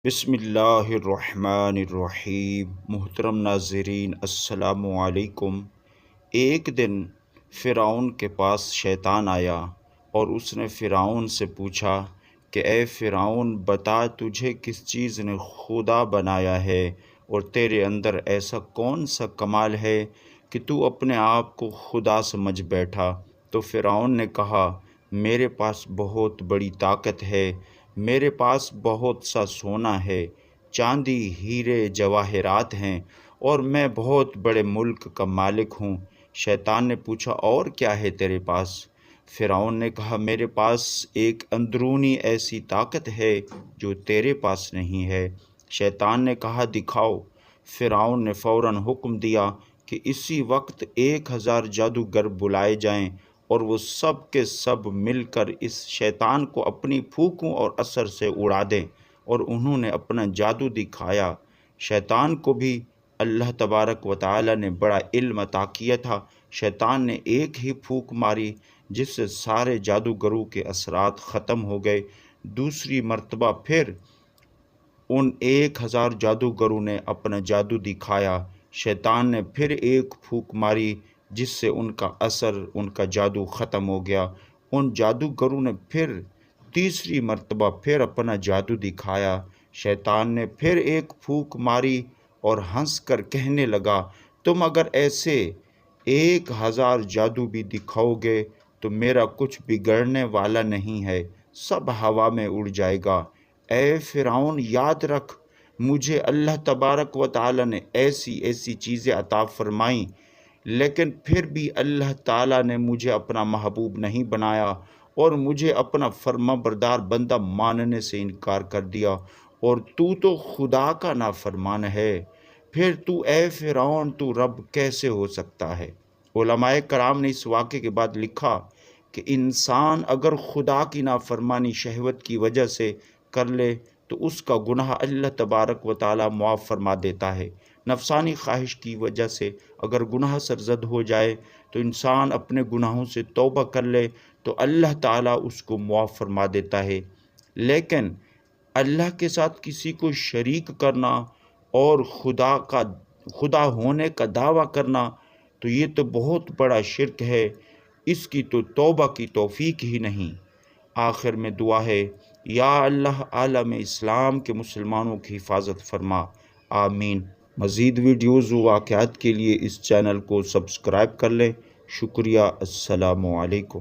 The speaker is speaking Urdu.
بسم اللہ الرحمن الرحیم۔ محترم ناظرین، السلام علیکم۔ ایک دن فرعون کے پاس شیطان آیا اور اس نے فرعون سے پوچھا کہ اے فرعون، بتا تجھے کس چیز نے خدا بنایا ہے اور تیرے اندر ایسا کون سا کمال ہے کہ تو اپنے آپ کو خدا سمجھ بیٹھا؟ تو فرعون نے کہا، میرے پاس بہت بڑی طاقت ہے، میرے پاس بہت سا سونا ہے، چاندی، ہیرے، جواہرات ہیں، اور میں بہت بڑے ملک کا مالک ہوں۔ شیطان نے پوچھا، اور کیا ہے تیرے پاس؟ فرعون نے کہا، میرے پاس ایک اندرونی ایسی طاقت ہے جو تیرے پاس نہیں ہے۔ شیطان نے کہا، دکھاؤ۔ فرعون نے فوراً حکم دیا کہ اسی وقت 1000 جادوگر بلائے جائیں اور وہ سب کے سب مل کر اس شیطان کو اپنی پھونکوں اور اثر سے اڑا دیں، اور انہوں نے اپنا جادو دکھایا۔ شیطان کو بھی اللہ تبارک و تعالی نے بڑا علم عطا کیا تھا۔ شیطان نے ایک ہی پھونک ماری جس سے سارے جادوگروں کے اثرات ختم ہو گئے۔ دوسری مرتبہ پھر ان 1000 جادوگروں نے اپنا جادو دکھایا۔ شیطان نے پھر ایک پھونک ماری جس سے ان کا اثر، ان کا جادو ختم ہو گیا۔ ان جادوگروں نے پھر تیسری مرتبہ پھر اپنا جادو دکھایا۔ شیطان نے پھر ایک پھونک ماری اور ہنس کر کہنے لگا، تم اگر ایسے 1000 جادو بھی دکھاؤ گے تو میرا کچھ بگڑنے والا نہیں ہے، سب ہوا میں اڑ جائے گا۔ اے فرعون، یاد رکھ، مجھے اللہ تبارک و تعالی نے ایسی ایسی چیزیں عطا فرمائیں، لیکن پھر بھی اللہ تعالیٰ نے مجھے اپنا محبوب نہیں بنایا اور مجھے اپنا فرما بردار بندہ ماننے سے انکار کر دیا، اور تو خدا کا نافرمان ہے۔ پھر اے فرعون، تو رب کیسے ہو سکتا ہے؟ علماء کرام نے اس واقعے کے بعد لکھا کہ انسان اگر خدا کی نافرمانی شہوت کی وجہ سے کر لے تو اس کا گناہ اللہ تبارک و تعالیٰ معاف فرما دیتا ہے۔ نفسانی خواہش کی وجہ سے اگر گناہ سرزد ہو جائے تو انسان اپنے گناہوں سے توبہ کر لے تو اللہ تعالیٰ اس کو معاف فرما دیتا ہے۔ لیکن اللہ کے ساتھ کسی کو شریک کرنا اور خدا ہونے کا دعویٰ کرنا تو یہ تو بہت بڑا شرک ہے، اس کی تو توبہ کی توفیق ہی نہیں۔ آخر میں دعا ہے، یا اللہ عالم اسلام کے مسلمانوں کی حفاظت فرما، آمین۔ مزید ویڈیوز و واقعات کے لیے اس چینل کو سبسکرائب کر لیں۔ شکریہ، السلام علیکم۔